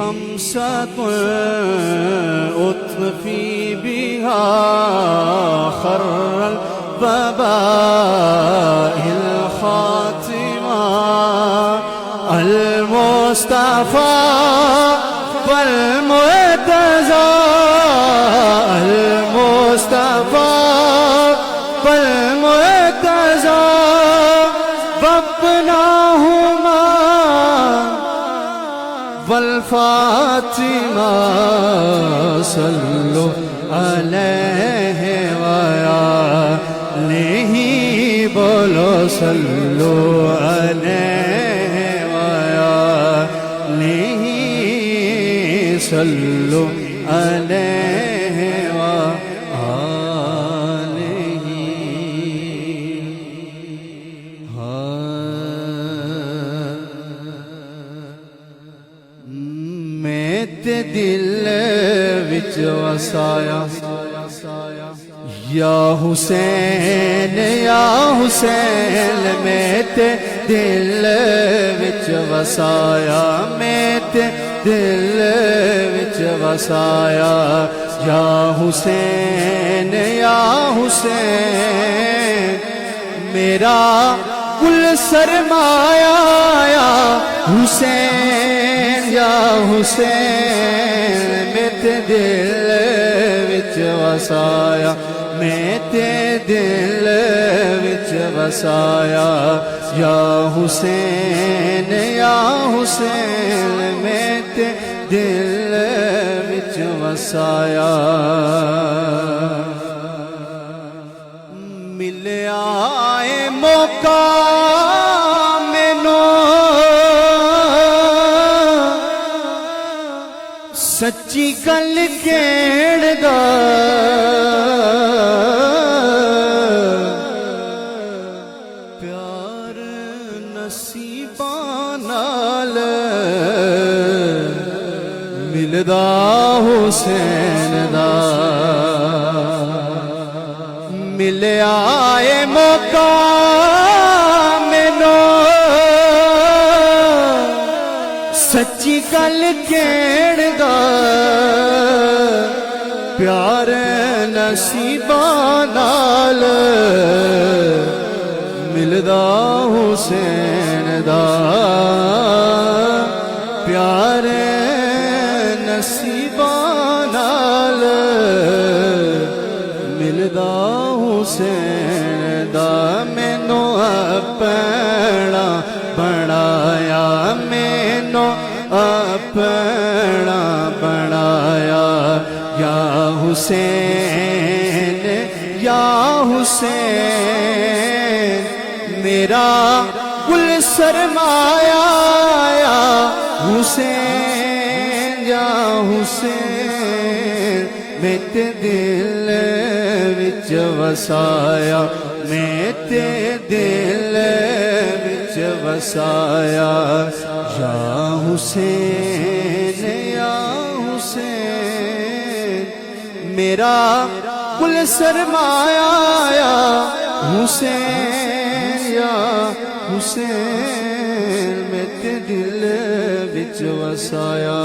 خمسة أطفي بها خر البباء الخاتمة المصطفى والمرتضى المصطفى والمرتضى وابناهما والفاطمة صلوا عليه وآله بولو صلوا عليه وآله صلوا عليه وآله میں تے دل وچ وسایا یا حسین میں تے دل وچ وسایا میں تے دل وچ وسایا یا حسین میرا کل سرمایہ یا حسین میں تے دل وچ وسایا میں تے دل وچ وسایا یا حسین میں تے دل وچ وسایا ملیا اے موقع سچی گل کہن دا پیار نصیباں نال ملدا حسین دا ملیا اے موقع سچی گل کہن دا پیار نصیباں نال ملدا حسین دا پیار نصیباں نال ملدا حسین دا مینوں اپنا بنایا مینوں اپنا بنایا یا حسین میرا کل سرمایہ یا حسین میں تے دل وچ وسایا میں تے دل وچ وسایا یا حسین میرا کل سرمایہ یا حسین میں تے دل وچ وسایا